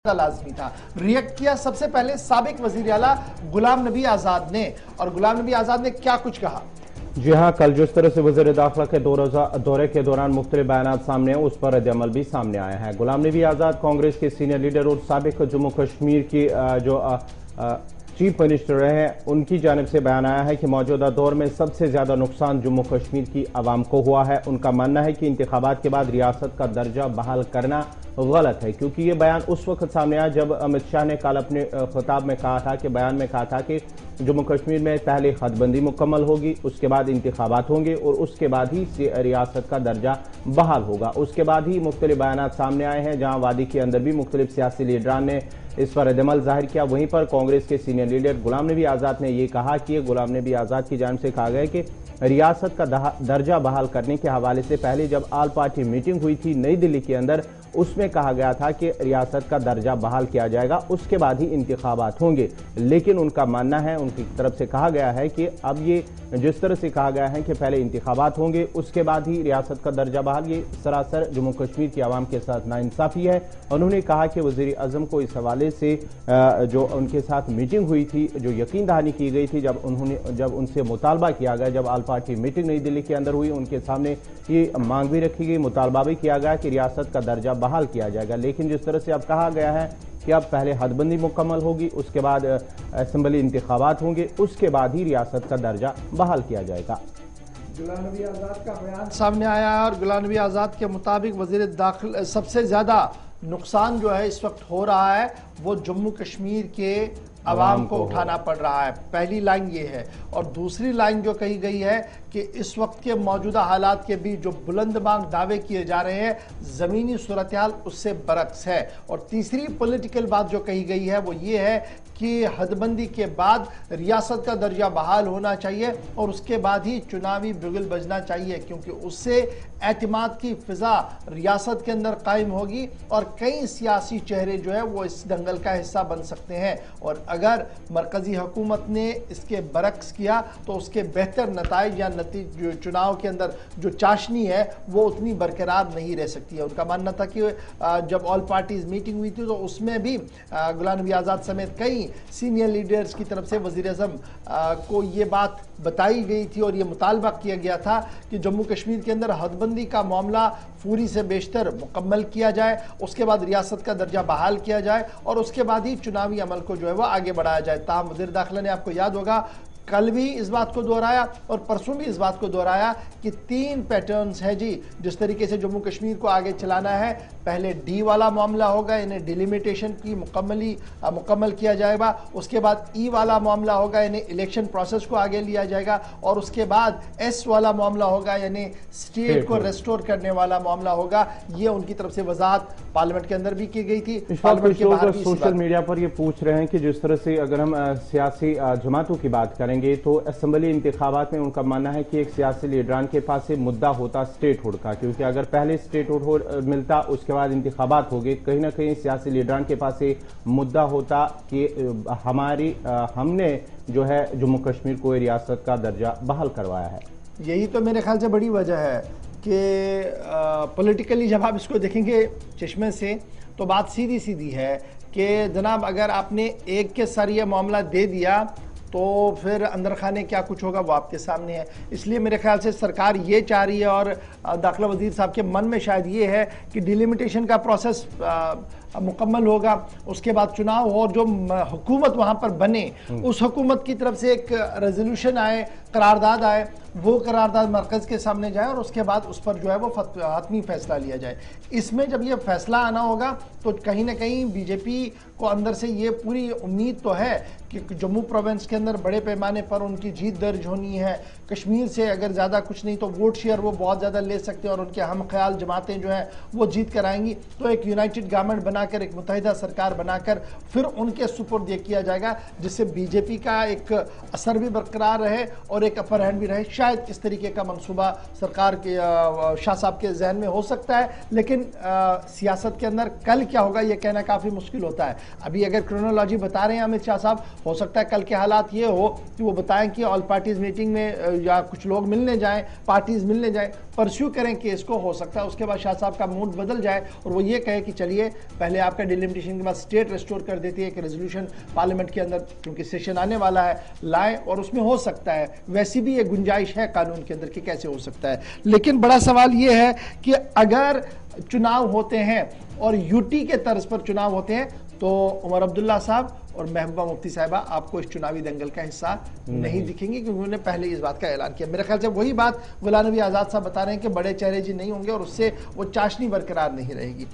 लाजमी था। रिएक्ट किया सबसे पहले साबिक वजीर आला गुलाम नबी आजाद ने, और गुलाम नबी आजाद ने क्या कुछ कहा। जी हाँ, कल जिस तरह से वज़ीर दाखिला के दौरे के दौरान मुख्तलिफ बयानात सामने आए, उस पर रद्द-ए-अमल भी सामने आया है। गुलाम नबी आजाद कांग्रेस के सीनियर लीडर और साबिक जम्मू कश्मीर की चीफ मिनिस्टर रहे हैं, उनकी जानिब से बयान आया है कि मौजूदा दौर में सबसे ज्यादा नुकसान जम्मू कश्मीर की आवाम को हुआ है। उनका मानना है कि इंतखाबात के बाद रियासत का दर्जा बहाल करना गलत है, क्योंकि ये बयान उस वक्त सामने आया जब अमित शाह ने कल अपने खिताब में कहा था कि बयान में कहा था कि जम्मू कश्मीर में पहले हदबंदी मुकम्मल होगी, उसके बाद इंतखाबात होंगे और उसके बाद ही रियासत का दर्जा बहाल होगा। उसके बाद ही मुख्तलिफ बयानात सामने आए हैं, जहां वादी के अंदर भी मुख्तलिफ सियासी लीडरान ने इस पर रद्द-ए-अमल जाहिर किया। वहीं पर कांग्रेस के सीनियर लीडर गुलाम नबी आजाद ने यह कहा कि गुलाम नबी आजाद की जानिब से कहा गया कि रियासत का दर्जा बहाल करने के हवाले से पहले जब आल पार्टी मीटिंग हुई थी नई दिल्ली के अंदर, उसमें कहा गया था कि रियासत का दर्जा बहाल किया जाएगा, उसके बाद ही इंतखाबात होंगे। लेकिन उनका मानना है, उनकी तरफ से कहा गया है कि अब ये जिस तरह से कहा गया है कि पहले इंतखाबात होंगे उसके बाद ही रियासत का दर्जा बहाल, ये सरासर जम्मू कश्मीर की आवाम के साथ नाइंसाफी है। उन्होंने कहा कि वज़ीर आज़म को इस हवाले से जो उनके साथ मीटिंग हुई थी, जो यकीन दहानी की गई थी, जब उनसे मुतालबा किया गया, जब आल पार्टी मीटिंग नई दिल्ली के अंदर हुई, उनके सामने ये मांग भी रखी गई, मुतालबा भी किया गया कि रियासत का दर्जा बहाल किया जाएगा। लेकिन जिस तरह से अब कहा गया है कि अब पहले हदबंदी मुकम्मल होगी, उसके बाद असेंबली इंतखाबात होंगे, उसके बाद ही रियासत का दर्जा बहाल किया जाएगा। गुलाम नबी आजाद का बयान सामने आया है और गुलाम नबी आजाद के मुताबिक वजीर दाखिला सबसे ज्यादा नुकसान जो है इस वक्त हो रहा है वो जम्मू कश्मीर के आवाम को उठाना पड़ रहा है। पहली लाइन ये है, और दूसरी लाइन जो कही गई है कि इस वक्त के मौजूदा हालात के बीच जो बुलंद मांग दावे किए जा रहे हैं, ज़मीनी सूरत हाल उससे बरक्स है। और तीसरी पॉलिटिकल बात जो कही गई है वो ये है कि हदबंदी के बाद रियासत का दर्जा बहाल होना चाहिए और उसके बाद ही चुनावी बिगुल बजना चाहिए, क्योंकि उससे एतमाद की फिजा रियासत के अंदर कायम होगी और कई सियासी चेहरे जो है वो इस दंगल का हिस्सा बन सकते हैं। और अगर मरकजी हुकूमत ने इसके बरक्स किया तो उसके बेहतर नताइज या नतीजे चुनाव के अंदर जो चाशनी है वो उतनी बरकरार नहीं रह सकती है। उनका मानना था कि जब ऑल पार्टीज मीटिंग हुई थी तो उसमें भी गुलाम नबी आजाद समेत कई सीनियर लीडर्स की तरफ से वज़ीर आज़म को ये बात बताई गई थी और ये मुतालबा किया गया था कि जम्मू कश्मीर के अंदर हदबंदी का मामला पूरी से बेशतर मुकम्मल किया जाए, उसके बाद रियासत का दर्जा बहाल किया जाए और उसके बाद ही चुनावी अमल को जो है वो आगे बढ़ाया जाए। ताहम वज़ीर दाखिला ने, आपको याद होगा, कल भी इस बात को दोहराया और परसों भी इस बात को दोहराया कि 3 पैटर्न्स है जी जिस तरीके से जम्मू कश्मीर को आगे चलाना है। पहले डी वाला मामला होगा, इन्हें डिलिमिटेशन की मुकम्मल किया जाएगा, उसके बाद ई वाला मामला होगा, यानी इलेक्शन प्रोसेस को आगे लिया जाएगा, और उसके बाद एस वाला मामला होगा, यानी स्टेट को रेस्टोर करने वाला मामला होगा। ये उनकी तरफ से वजाहत पार्लियामेंट के अंदर भी की गई थी। पार्लियामेंट के बाहर भी सोशल मीडिया पर ये पूछ रहे हैं कि जिस तरह से अगर हम सियासी जमातों की बात करेंगे तो असेंबली इंतखाबात में उनका मानना है कि एक सियासी लीडरान के पास से मुद्दा होता स्टेट हुड का, क्योंकि अगर पहले स्टेट हुड मिलता उसके बाद इंतखाबात हो गए, कहीं ना कहीं सियासी लीडरान के पास से मुद्दा होता कि हमने जो है जम्मू कश्मीर को रियासत का दर्जा बहाल करवाया है। यही तो मेरे ख्याल से बड़ी वजह है कि पॉलिटिकली जब आप इसको देखेंगे चश्मे से तो बात सीधी सीधी है कि जनाब अगर आपने एक के सर ये मामला दे दिया तो फिर अंदर खाने क्या कुछ होगा वो आपके सामने है। इसलिए मेरे ख्याल से सरकार ये चाह रही है और दाखिला वजीर साहब के मन में शायद ये है कि डिलिमिटेशन का प्रोसेस मुकम्मल होगा, उसके बाद चुनाव हो और जो हुकूमत वहाँ पर बने उस हुकूमत की तरफ से एक रेजोल्यूशन आए, करारदाद आए, वो करारदाद मरकज़ के सामने जाए और उसके बाद उस पर जो है वो हतमी फैसला लिया जाए। इसमें जब ये फैसला आना होगा तो कहीं ना कहीं बीजेपी को अंदर से ये पूरी उम्मीद तो है कि जम्मू प्रोविंस के अंदर बड़े पैमाने पर उनकी जीत दर्ज होनी है। कश्मीर से अगर ज़्यादा कुछ नहीं तो वोट शेयर वो बहुत ज़्यादा ले सकते हैं और उनके हम ख्याल जमातें जो हैं वो जीत कर आएंगी। तो एक यूनाइटेड गवर्नमेंट बनाकर, एक मुत्तहिदा सरकार बनाकर फिर उनके सुपुर्द ये किया जाएगा, जिससे बीजेपी का एक असर भी बरकरार रहे और एक अपर हैंड भी रहे। شاید اس طریقے کا منصوبہ سرکار کے شاہ صاحب کے ذہن میں ہو سکتا ہے، لیکن سیاست کے اندر کل کیا ہوگا یہ کہنا کافی مشکل ہوتا ہے۔ ابھی اگر کرونالوجی بتا رہے ہیں امت شاہ صاحب، ہو سکتا ہے کل کے حالات یہ ہو کہ وہ بتائیں کہ آل پارٹیز میٹنگ میں یا کچھ لوگ ملنے جائیں، پارٹیز ملنے جائیں، پرسیو کریں کیس کو، ہو سکتا ہے اس کے بعد شاہ صاحب کا موڈ بدل جائے اور وہ یہ کہے کہ چلیے پہلے آپ کا ڈیلیمیٹیشن کے بعد اسٹیٹ ریسٹور کر دیتی ہے کہ ریزولوشن پارلیمنٹ کے اندر کیونکہ سیشن آنے والا ہے لائیں، اور اس میں ہو سکتا ہے ویسی بھی یہ گنجائش ہے قانون کے اندر کہ کیسے ہو سکتا ہے۔ لیکن بڑا سوال یہ ہے کہ اگر چناؤ ہوتے ہیں اور یوٹی کے طرز پر چناؤ ہوتے ہیں تو عمر عبداللہ صاحب اور محبوبہ مفتی صاحبہ آپ کو اس چناوی دنگل کا حصہ نہیں دکھیں گے، کیونکہ انہوں نے پہلے اس بات کا اعلان کیا۔ میرے خیال سے وہی بات غلام نبی آزاد صاحب بتا رہے ہیں کہ بڑے چہرے جی نہیں ہوں گے اور اس سے وہ چاشنی برقرار نہیں رہے گی۔